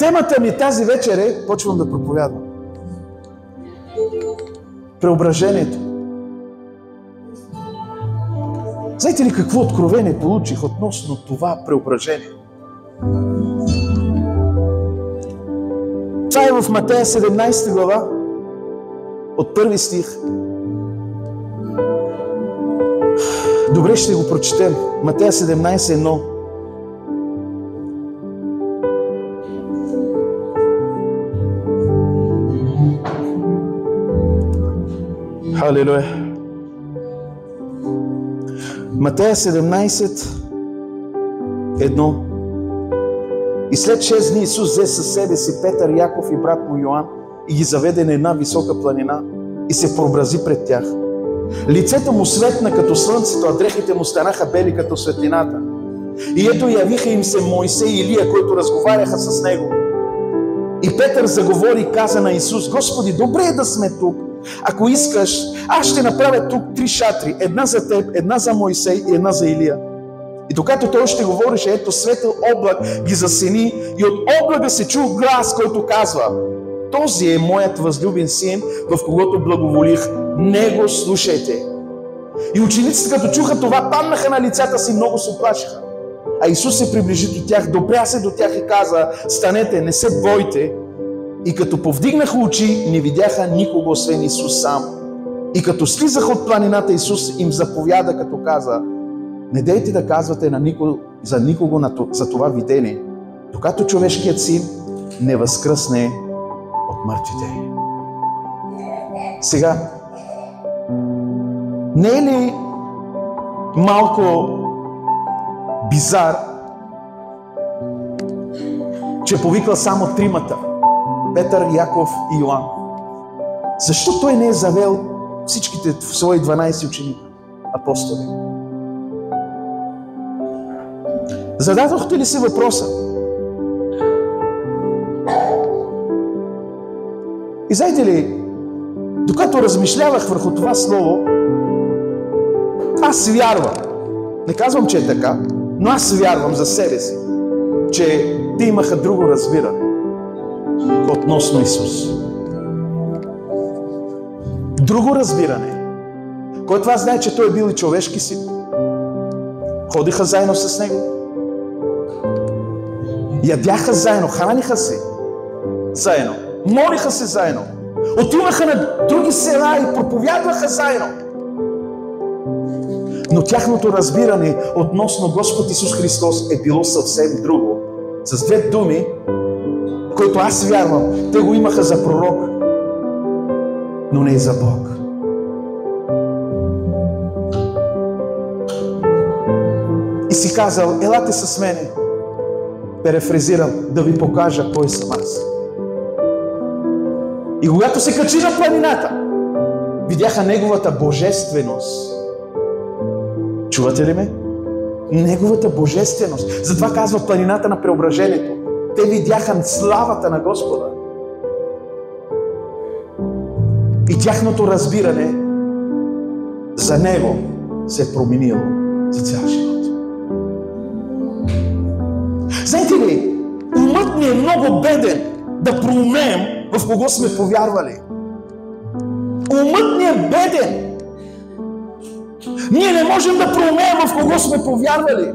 Темата ми тази вечер е, почвам да проповядвам. Преображението. Знаете ли какво откровение получих относно това преображение? Това е в Матея 17 глава, от 1 стих. Добре, ще го прочетем. Матея 17:1. Халелуя. Матея 17:1. И след 6 дни Исус взе със себе си Петър, Яков и брат му Йоан и ги заведе на една висока планина и се прообрази пред тях. Лицето му светна като слънцето, а дрехите му станаха бели като светлината. И ето явиха им се Мойсей и Илия, които разговаряха с него. И Петър заговори и каза на Исус: Господи, добре е да сме тук. Ако искаш, аз ще направя тук 3 шатри. Една за теб, една за Мойсей и една за Илия. И докато той още говореше, ето светъл облак ги засени и от облака се чу глас, който казва: този е моят възлюбен син, в когото благоволих. Него слушайте. И учениците, като чуха това, паднаха на лицата си, много се оплашиха. А Исус се приближи до тях, допря се до тях и каза: станете, не се бойте. И като повдигнаха очи, не видяха никого, освен Исус сам. И като слизаха от планината, Исус им заповяда, като каза: не дейте да казвате за никого за това видение, докато човешкият син не възкръсне от мъртвите. Сега, не е ли малко бизар, че повиква само 3-мата? Петър, Яков и Йоан. Защо той не е завел всичките свои 12 ученика, апостоли? Зададохте ли си въпроса? И знаете ли, докато размишлявах върху това слово, аз вярвам, не казвам, че е така, но аз вярвам за себе си, че те имаха друго разбиране относно Исус. Друго разбиране, който аз знае, че той е бил и човешки син. Ходиха заедно с него. Ядяха заедно, храниха се заедно, молиха се заедно, отиваха на други села и проповядваха заедно. Но тяхното разбиране относно Господ Исус Христос е било съвсем друго. С 2 думи, които аз вярвам, те го имаха за пророк, но не и за Бог. И си казал: елате с мене, перефразирам, да ви покажа кой съм аз. И когато се качи на планината, видяха Неговата божественост. Чувате ли ме? Неговата божественост. Затова казва планината на преображението. Те видяха славата на Господа. И тяхното разбиране за Него се е променило за цял живот. Знаете ли, умът ни е много беден да проумеем в кого сме повярвали. Умът ни е беден. Ние не можем да проумеем в кого сме повярвали.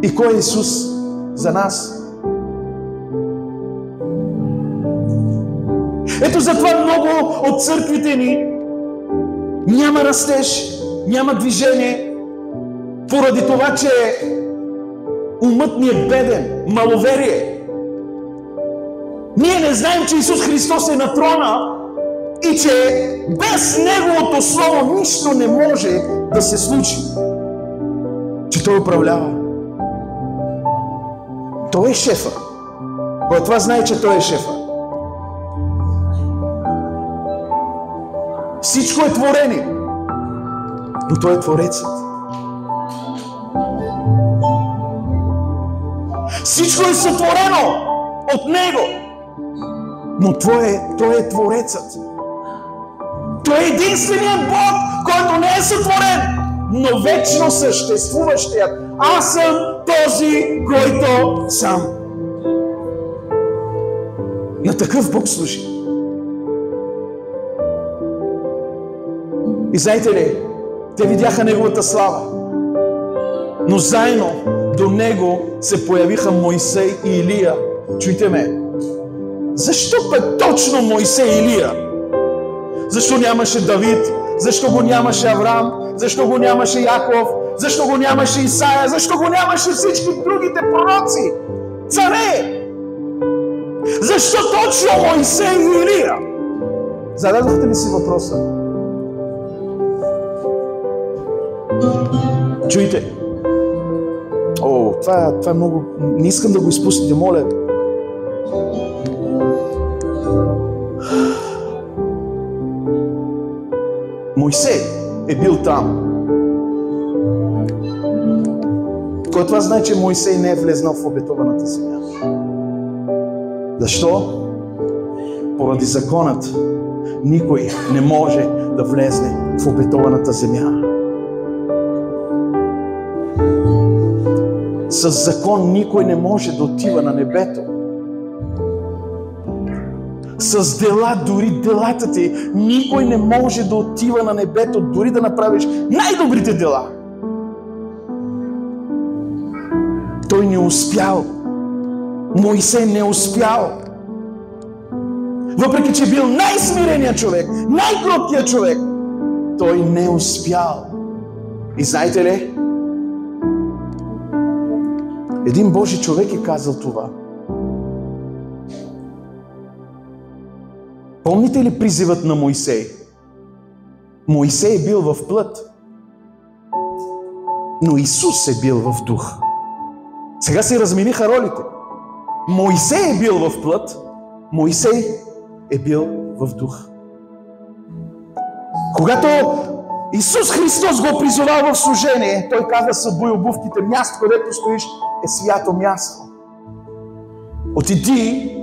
И кой е Исус за нас? Ето затова много от църквите ни няма растеж, няма движение, поради това, че умът ни е беден, маловерие. Ние не знаем, че Исус Христос е на трона и че без Неговото Слово нищо не може да се случи. Че Той управлява. Той е шефа. Кой това знае, че Той е шефа? Всичко е творение, но Той е Творецът. Всичко е сътворено от Него, но Той е Творецът. Той е единственият Бог, който не е сътворен, но вечно съществуващият. Аз съм този, който съм. На такъв Бог служи. И знаете ли, те видяха Неговата слава, но заедно до Него се появиха Мойсей и Илия. Чуйте ме, защо пък точно Мойсей и Илия? Защо нямаше Давид? Защо го нямаше Авраам? Защо го нямаше Яков? Защо го нямаше Исаия? Защо го нямаше всички другите пророци? Царе! Защо точно Мойсей и Илия? Зададохте ли си въпроса? Чуйте. Това е много... Не искам да го изпуснете, моля. Мойсей е бил там. Кой това знае, че Мойсей не е влезнал в обетованата земя? Защо? Поради законът никой не може да влезне в обетованата земя. С закон никой не може да отива на небето. С дела, дори делата ти, никой не може да отива на небето, дори да направиш най-добрите дела. Той не успял. Мойсей не успял. Въпреки че бил най-смиреният човек, най-кроткият човек, той не успял. И знаете ли? Един Божи човек е казал това. Помните ли призивът на Мойсей? Мойсей е бил в плът, но Исус е бил в дух. Сега се размениха ролите. Мойсей е бил в плът, Мойсей е бил в дух. Когато Исус Христос го призовал в служение, той каза: събуй обувките, място, където стоиш, е свято място. Отиди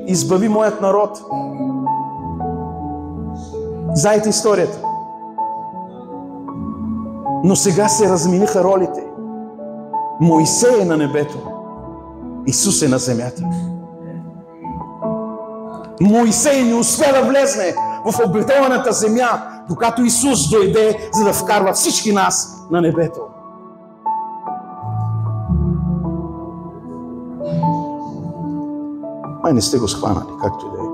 и избави моят народ. Знаете историята. Но сега се размениха ролите. Мойсей е на небето, Исус е на земята. Мойсей не успя да влезне в обетованата земя, докато Исус дойде, за да вкарва всички нас на небето. Май не сте го схванали, както и да е.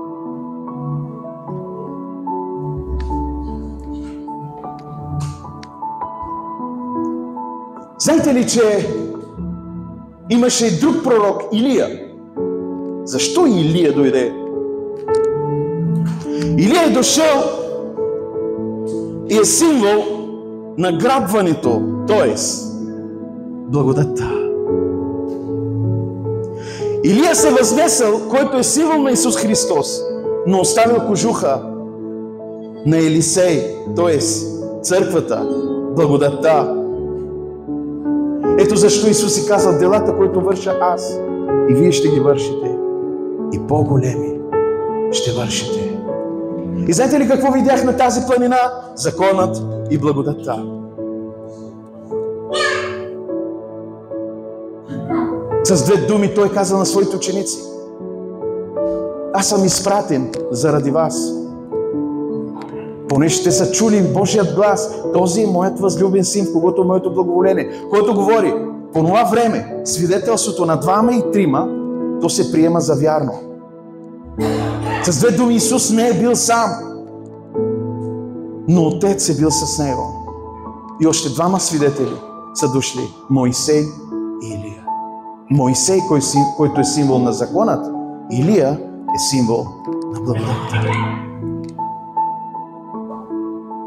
Знаете ли, че имаше друг пророк, Илия? Защо Илия дойде? Илия е дошъл и е символ на грабването, т.е. благодатта. Илия се възнесъл, който е символ на Исус Христос, но оставил кожуха на Елисей, т.е. църквата, благодатта. Ето защо Исус си казал: делата, които върша аз, и вие ще ги вършите, и по-големи ще вършите. И знаете ли какво видях на тази планина? Законът и благодатта. С две думи той каза на своите ученици: аз съм изпратен заради вас. Понеже те са чули Божият глас: този е моят възлюбен син, в когото е моето благоволение. Който говори: по това време свидетелството на двама и трима, то се приема за вярно. С две думи, Исус не е бил сам, но Отец е бил с Него. И още двама свидетели са дошли: Мойсей и Илия. Мойсей, който е символ на законът, Илия е символ на благодатта.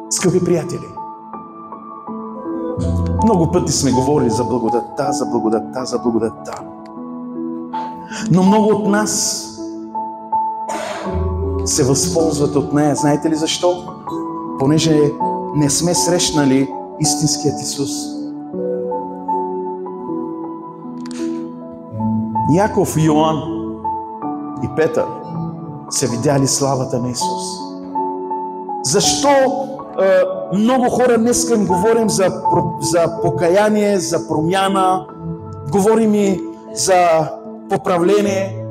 Скъпи приятели, много пъти сме говорили за благодатта, за благодатта, за благодатта. Но много от нас се възползват от нея. Знаете ли защо? Понеже не сме срещнали истинският Исус. Яков, Йоан и Петър са видяли славата на Исус. Защо много хора днес им говорим за покаяние, за промяна, говорим и за поправление,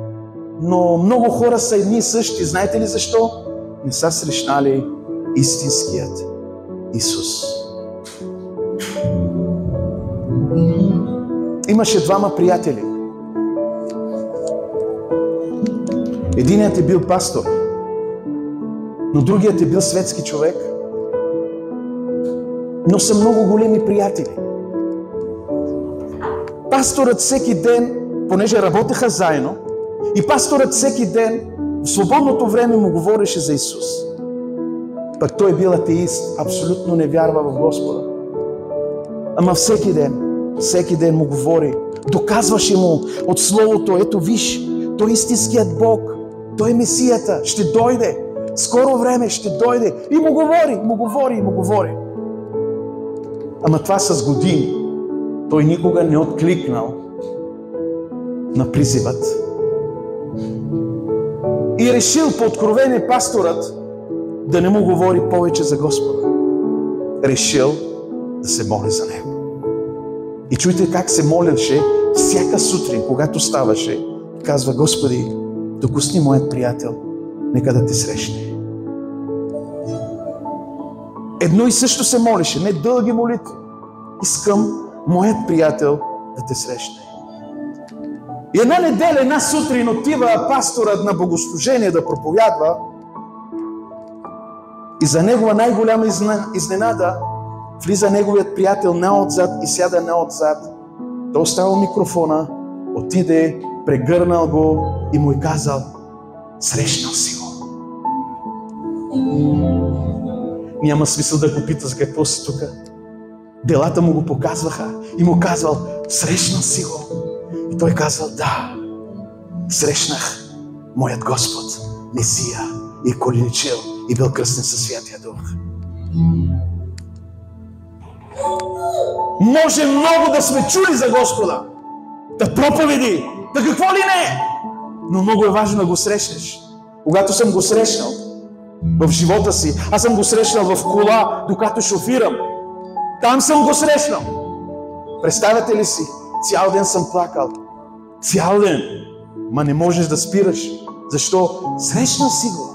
но много хора са едни и същи. Знаете ли защо? Не са срещнали истинският Исус. Имаше двама приятели. Единият е бил пастор, но другият е бил светски човек. Но са много големи приятели. Пасторът всеки ден, понеже работеха заедно, и пасторът всеки ден в свободното време му говореше за Исус. Пък той бил атеист, абсолютно не вярва в Господа. Ама всеки ден му говори, доказваше му от Словото: ето виж, той е истинският Бог, той е Месията, ще дойде, скоро време ще дойде. И му говори. Ама това с години. Той никога не откликнал на призивът. И решил по откровение пасторът да не му говори повече за Господа. Решил да се моли за него. И чуйте как се молеше всяка сутрин, когато ставаше. Казва: Господи, допусни моят приятел, нека да те срещне. Едно и също се молеше, не дълги молитви. Искам моят приятел да те срещне. И една неделя, една сутрин отива пасторът на богослужение да проповядва и за негова най-голяма изненада влиза неговият приятел наотзад и сяда наотзад. Той оставил микрофона, отиде, прегърнал го и му е казал: срещнал си го. Няма смисъл да го пита за какво си тук. Делата му го показваха и му казвал: срещнал си го. И той казвал: да, срещнах моят Господ, Месия, и коленичил и бил кръстен със Святия Дух. Може много да сме чули за Господа, да проповеди, да какво ли не, но много е важно да го срещнеш. Когато съм го срещнал в живота си, аз съм го срещнал в кола, докато шофирам. Там съм го срещнал. Представяте ли си? Цял ден съм плакал. Цял ден. Ма не можеш да спираш. Защо? Срещнал си го.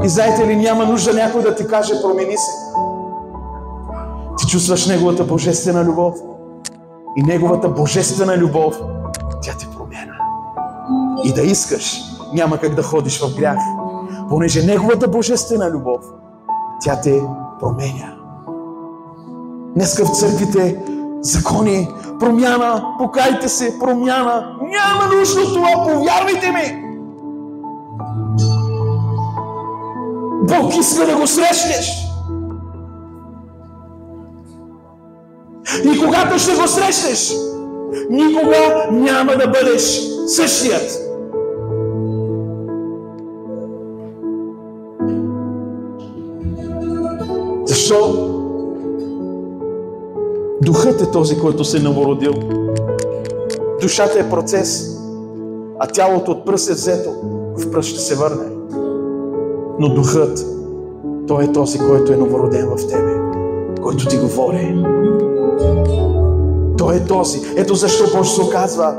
И знаете ли, няма нужда някой да ти каже: промени се. Ти чувстваш Неговата божествена любов. И Неговата божествена любов, тя те променя. И да искаш, няма как да ходиш в грях. Понеже Неговата божествена любов, тя те променя. Днеска в църквите закони, промяна, покайте се, промяна. Няма нужда от това, повярвайте ми! Бог иска да го срещнеш. И когато ще го срещнеш, никога няма да бъдеш същият. Защо? Духът е този, който се е новородил. Душата е процес, а тялото от пръст е взето, в пръст ще се върне. Но духът, той е този, който е новороден в тебе, който ти говори. Той е този. Ето защо Бог се оказва: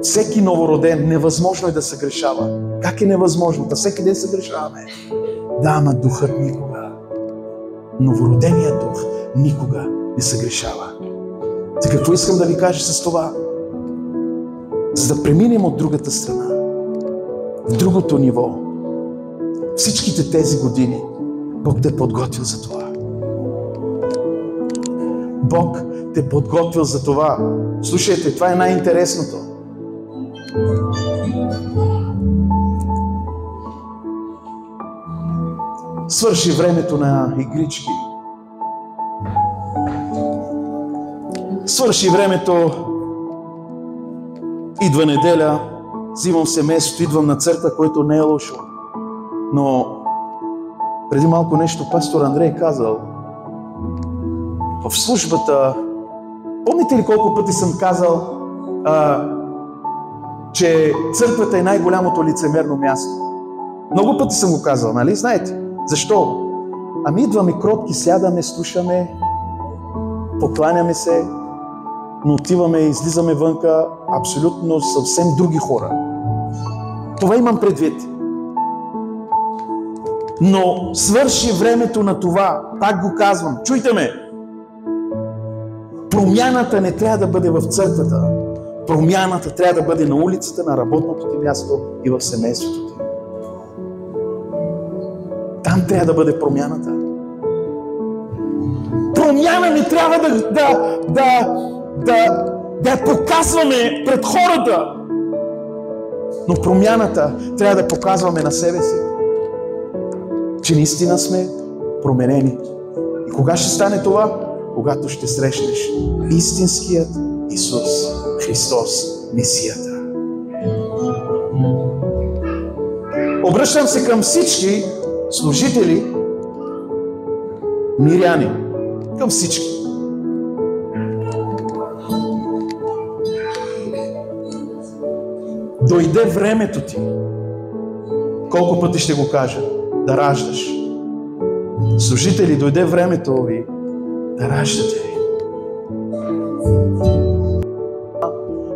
всеки новороден, невъзможно е да се грешава. Как е невъзможно? Да всеки ден се грешаваме. Да, ама духът никога. Новороденият дух никога не се грешава. За какво искам да ви кажа с това? За да преминем от другата страна, в другото ниво. Всичките тези години Бог те е подготвил за това. Бог те е подготвил за това. Слушайте, това е най-интересното. Свърши времето на игрички. Свърши времето. Идва неделя, взимам семейството, идвам на църква, което не е лошо. Но преди малко нещо пастор Андрей казал. В службата, помните ли колко пъти съм казал, че църквата е най-голямото лицемерно място. Много пъти съм го казал, нали? Знаете? Защо? Ами идваме кротки, сядаме, слушаме, покланяме се, но отиваме, излизаме вънка абсолютно съвсем други хора. Това имам предвид. Но свърши времето на това, пак го казвам, чуйте ме! Промяната не трябва да бъде в църквата. Промяната трябва да бъде на улицата, на работното ти място и в семейството ти. Там трябва да бъде промяната. Промяна не трябва да я показваме пред хората. Но промяната трябва да показваме на себе си. Че наистина сме променени. И кога ще стане това? Когато ще срещнеш истинският Исус Христос, Месията. Обръщам се към всички служители, миряни, към всички. Дойде времето ти, колко пъти ще го кажа, да раждаш. Служители, дойде времето ви да раждате.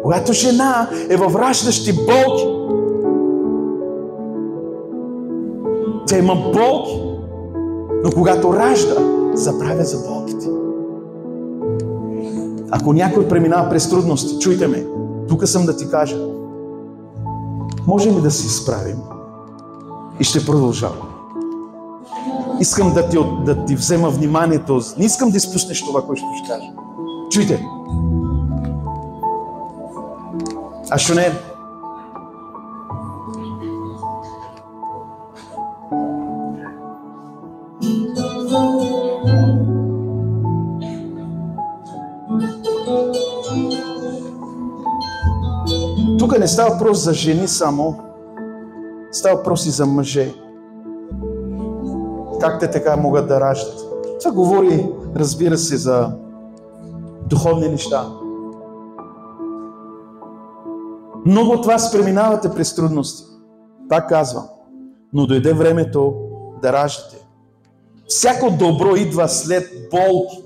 Когато жена е във раждащи болки, тя има болки, но когато ражда, забравя за болките. Ако някой преминава през трудности, чуйте ме, тук съм да ти кажа, можем ли да се изправим? И ще продължавам. Искам да ти взема вниманието. Не искам да изпуснеш това, което ще кажа. Чуйте. А що не? Тук не става въпрос за жени само. Става въпрос и за мъже. Как те така могат да раждат? Това говори, разбира се, за духовни неща. Много от вас преминавате през трудности. Пак казвам. Но дойде времето да раждате. Всяко добро идва след болки.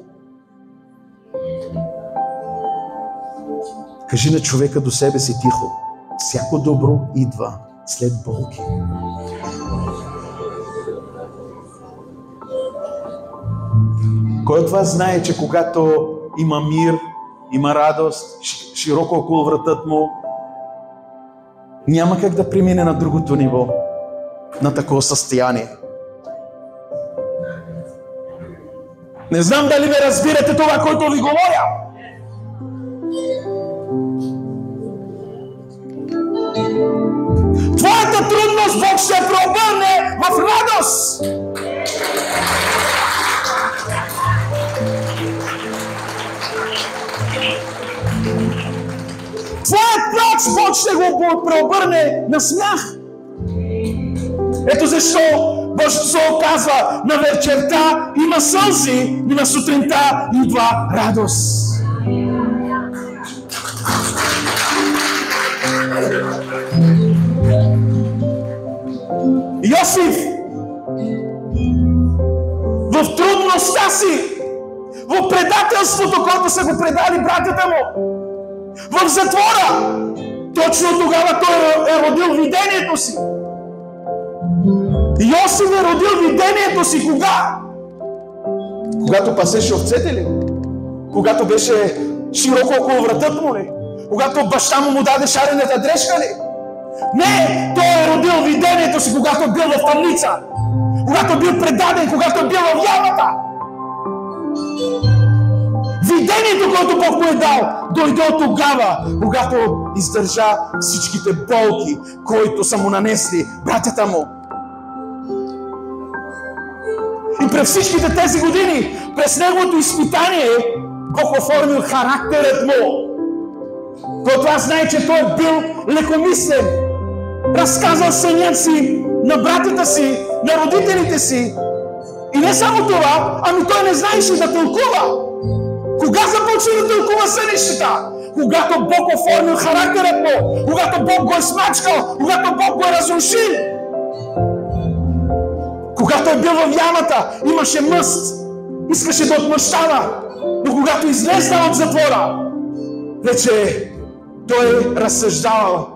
Кажи на човека до себе си тихо. Всяко добро идва след болки. Кой от вас знае, че когато има мир, има радост, широко около вратът му, няма как да премине на другото ниво, на такова състояние? Не знам дали ме разбирате това, което ви говоря. Твоята трудност Бог ще преобърне в радост. Твоят плач Бог ще го преобърне на смях. Ето защо Божието Слово казва, на вечерта има сълзи и на сутринта идва радост. Йосиф в трудността си, в предателството, което са го предали братята му, в затвора, точно тогава той е родил видението си. Йосиф е родил видението си кога? Когато пасеше овцете ли? Когато беше широко около вратът му ли? Когато баща му даде шарената дрежка ли? Не, той е родил видението си, когато бил в тъмница, когато бил предаден, когато бил в ямата. Видението, което Бог му е дал, дойде от тогава, когато издържа всичките болки, които са му нанесли братята му. И през всичките тези години, през неговото изпитание, Бог оформил характерът му, който аз знае, че той е бил лекомислен. Разказал съня си на братята си, на родителите си. И не само това, ами той не знаеше да тълкува. Кога започва да тълкува сънищата? когато Бог оформил характерът му, когато Бог го е смачкал, когато Бог го е разрушил. Когато е бил в ямата, имаше мъст, искаше да отмъщава, но когато излезна от затвора, вече той разсъждавал.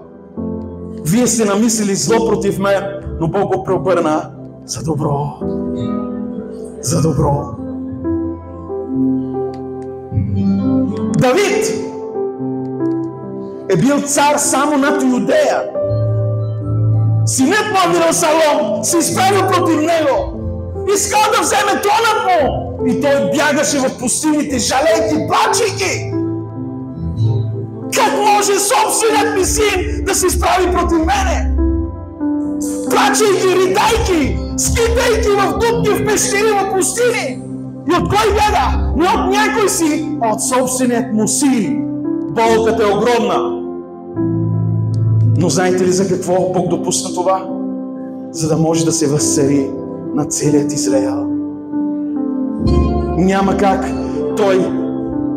Вие сте намислили зло против мен, но Бог го преобърна за добро. За добро. Давид е бил цар само над Юдея. Синът му Авесалом се изправил против него. Искал да вземе тронът му. И той бягаше в пустините, жалейки, плачейки. Как може собственият ми син да се изправи против мене? Плачейки, ридайки, скитайки в дупки, в пещери, в пустини. И от кой бяга? Не от някой си, а от собственият му син. Болката е огромна. Но знаете ли за какво Бог допусна това? За да може да се възцари на целият Израел. Няма как той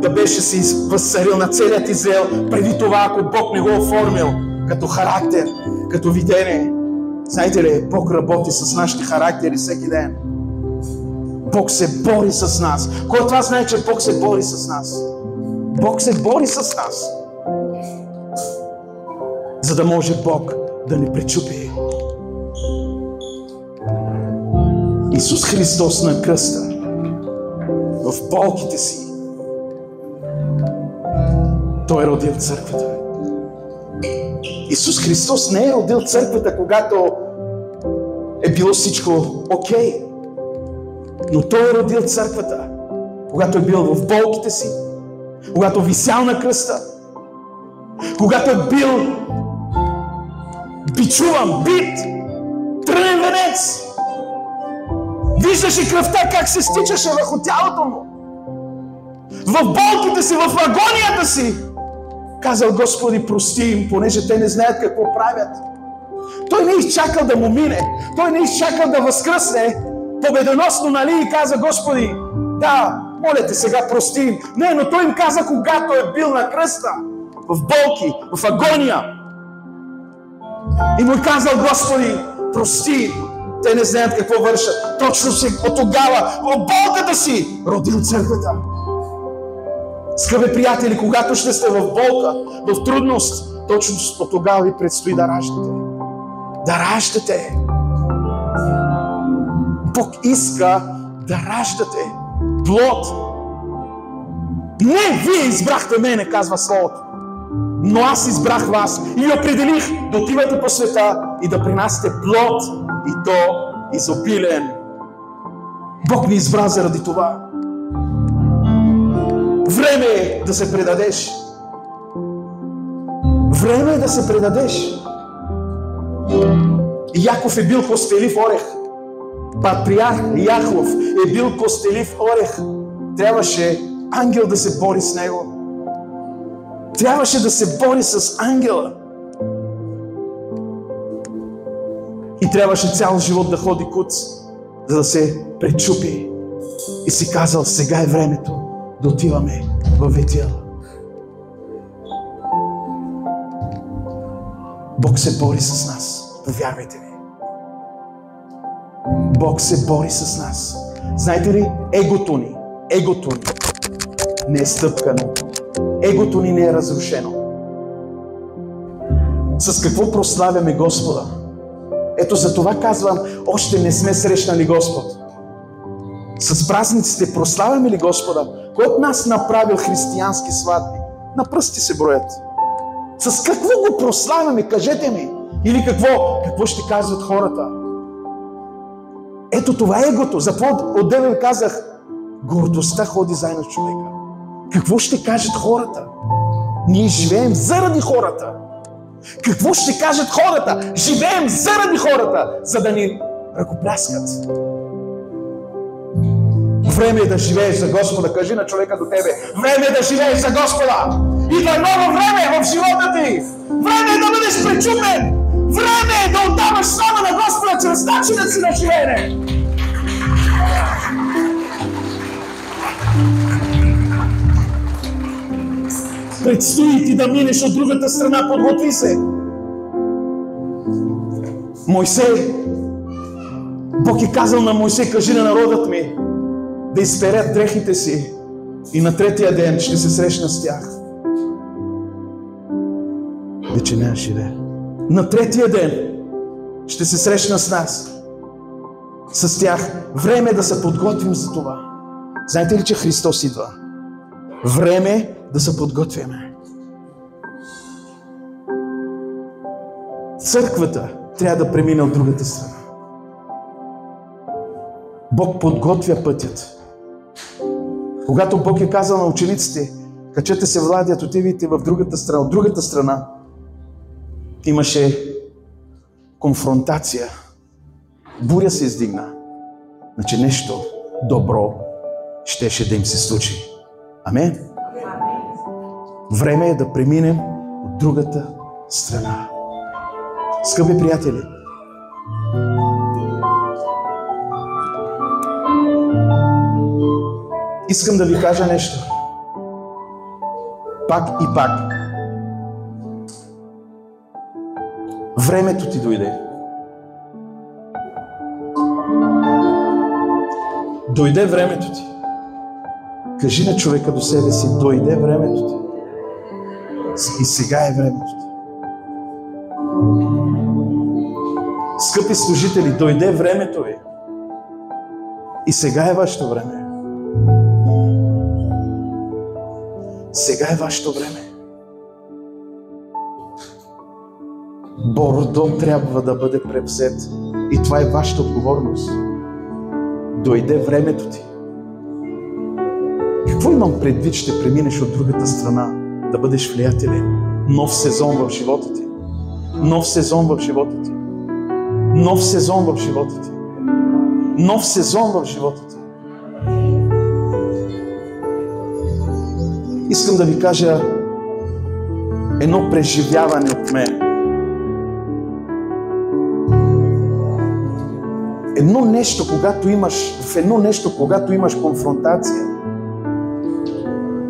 да беше си възцарил на целият Израел преди това, ако Бог не го оформил като характер, като видение. Знаете ли, Бог работи с нашите характери всеки ден. Бог се бори с нас. Кой от вас знае, че Бог се бори с нас? Бог се бори с нас. За да може Бог да ни пречупи. Исус Христос на кръста, в болките си, Той е родил църквата. Исус Христос не е родил църквата, когато е било всичко окей. Но Той е родил църквата, когато е бил в болките си, когато висял на кръста, когато е бил бичуван, бит, трънен венец. Виждаше кръвта как се стичаше върху тялото му. В болките си, в агонията си, казал: Господи, прости им, понеже те не знаят какво правят. Той не е изчакал да му мине. Той не е изчакал да възкръсне победоносно, нали, и каза: Господи, да, моля те сега, прости им. Не, но той им каза, когато е бил на кръста, в болки, в агония. И му казал: Господи, прости, те не знаят какво вършат. Точно от тогава, в болката си, родил църквата. Скъпи приятели, когато ще сте в болка, в трудност, точно от тогава ви предстои да раждате. Да раждате. Бог иска да раждате плод. Не вие избрахте мене, казва Словото, но аз избрах вас и определих да отивате по света и да принасяте плод, и то изобилен. Бог ни избра заради това. Време е да се предадеш. Време е да се предадеш. Яков е бил костелив орех. Патриарх Яхов е бил костелив орех. Трябваше ангел да се бори с него. Трябваше да се бори с ангела. И трябваше цял живот да ходи куц, за да се пречупи. И си казал: сега е времето да отиваме в Ветил. Бог се бори с нас. Повярвайте ми. Бог се бори с нас. Знаете ли, егото ни не е стъпкано. Егото ни не е разрушено. С какво прославяме Господа? Ето за това казвам, още не сме срещнали Господ. С празниците прославяме ли Господа? Кой от нас направил християнски сватби? На пръсти се броят. С какво го прославяме? Кажете ми. Или какво ще казват хората? Ето това е егото. Затова отдеве казах, гордостта ходи заедно с човека. Какво ще кажат хората? Ние живеем заради хората. Какво ще кажат хората? Живеем заради хората, за да ни ръкопляскат. Време е да живееш за Господа. Кажи на човека до тебе: време е да живееш за Господа. Идва ново време в живота ти. Време е да бъдеш пречупен. Време е да отдаваш слава на Господа чрез начинът си на живеене. Предстои ти да минеш от другата страна, подготви се. Мойсей, Бог е казал на Мойсей, кажи на народът ми да изперят дрехите си и на третия ден ще се срещна с тях. Вече не живее. На третия ден ще се срещна с нас, с тях. Време е да се подготвим за това. Знаете ли, че Христос идва? Време е да се подготвяме. Църквата трябва да премине от другата страна. Бог подготвя пътят. Когато Бог е казал на учениците, качете се владят, отивайте в другата страна. От другата страна имаше конфронтация. Буря се издигна. Значи нещо добро щеше да им се случи. Амен? Време е да преминем от другата страна. Скъпи приятели, искам да ви кажа нещо. Пак и пак. Времето ти дойде. Дойде времето ти. Кажи на човека до себе си, дойде времето ти. И сега е времето ти. Скъпи служители, дойде времето ви. И сега е вашето време. Сега е вашето време. Бордо трябва да бъде превзет. И това е вашата отговорност. Дойде времето ти. Какво имам предвид, ще преминеш от другата страна? Да бъдеш влиятелен. Нов сезон в живота ти. Нов сезон в живота ти. Нов сезон в живота ти. Нов сезон в живота ти. Искам да ви кажа едно преживяване от мен. В едно нещо, когато имаш конфронтация,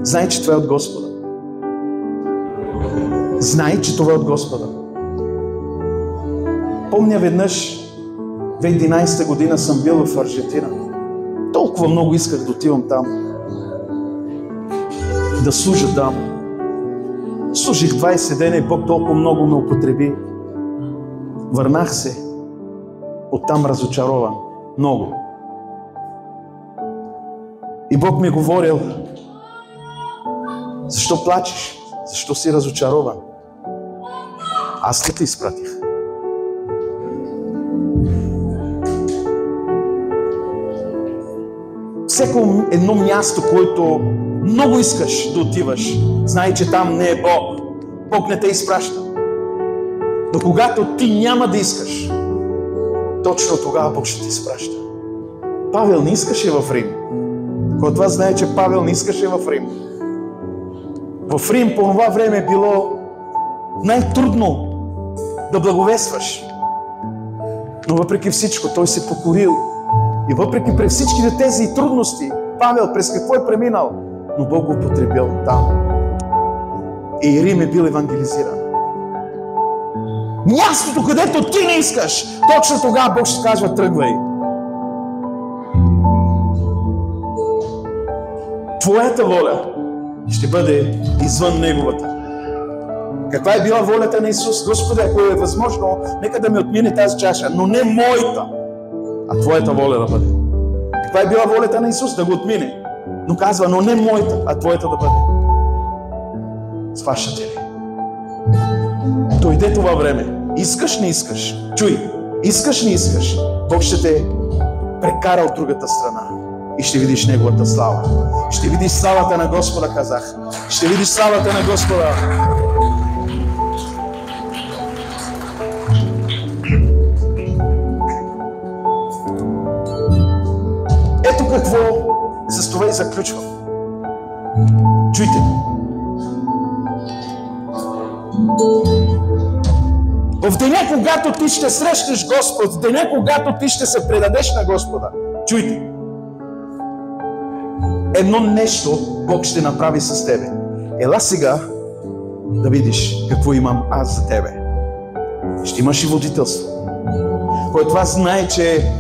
знай, че това е от Господа. Знай, че това е от Господа. Помня веднъж, 2011 година съм бил в Аржентина. Толкова много исках да отивам там. Да служа там. Служих 20 дена и Бог толкова много ме употреби. Върнах се. Оттам разочарован. Много. И Бог ми говорил: защо плачеш? Защо си разочарован? Аз те изпратих. Всеко едно място, което много искаш да отиваш, знай, че там не е Бог. Бог не те изпраща. Но когато ти няма да искаш, точно тогава Бог ще ти изпраща. Павел не искаше в Рим. Когато това знае, че Павел не искаше в Рим. В Рим по това време е било най-трудно да благовестваш. Но въпреки всичко той се покорил. И въпреки през всичките тези трудности, Павел през какво е преминал, но Бог го потребил там. И Рим е бил евангелизиран. Мястото, където ти не искаш, точно тогава Бог ще казва: тръгвай. Твоята воля ще бъде извън Неговата. Каква е била волята на Исус? Господи, ако е възможно, нека да ми отмине тази чаша, но не моята, а Твоята воля да бъде. Каква е била волята на Исус? Да го отмине. Но казва: но не моята, а Твоята да бъде. Сващате ли? Дойде това време. Искаш, не искаш. Чуй, искаш, не искаш. Бог ще те прекара от другата страна. И ще видиш Неговата слава. Ще видиш славата на Господа, казах. Ще видиш славата на Господа. Ето какво, с това и заключвам. Чуйте. В деня, когато ти ще срещнеш Господ, в деня, когато ти ще се предадеш на Господа, чуйте. Едно нещо Бог ще направи с тебе. Ела сега да видиш какво имам аз за тебе. Ще имаш и водителство. Кой това знае, че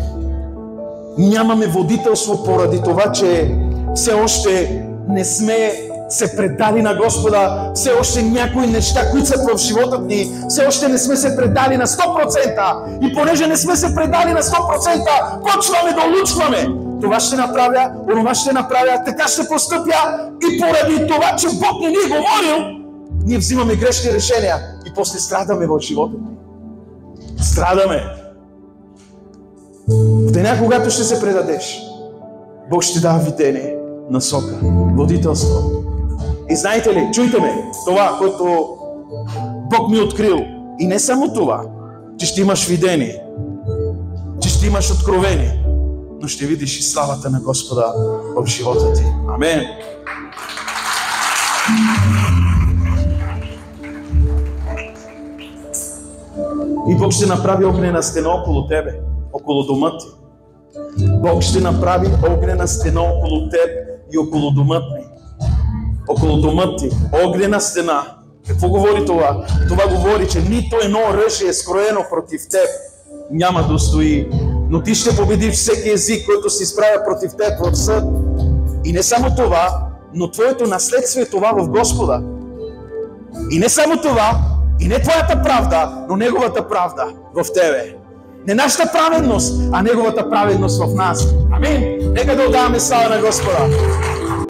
нямаме водителство поради това, че все още не сме се предали на Господа, все още някои неща, които са в живота ни, все още не сме се предали на 100%. И понеже не сме се предали на 100%, почваме да улучваме. Това ще направя, онова ще направя, така ще постъпя. И поради това, че Бог не ни е говорил, ние взимаме грешни решения и после страдаме в живота ни. Страдаме. В деня, когато ще се предадеш, Бог ще дава видение, насока, водителство. И знаете ли, чуйте ме, това, което Бог ми е открил. И не само това, че ще имаш видение, че ще имаш откровение, но ще видиш и славата на Господа в живота ти. Амен. И Бог ще направи огнена стена около тебе, около дома ти. Бог ще направи огнена стена около теб и около дома ти. Около дома ти. Огнена стена. Какво говори това? Това говори, че нито едно оръжие скроено против теб няма да устои. Но ти ще победиш всеки език, който се изправя против теб в съд. И не само това, но твоето наследство е това в Господа. И не само това, и не твоята правда, но Неговата правда в тебе. Не нашата праведност, а Неговата праведност в нас. Амин. Нека да отдаваме слава на Господа.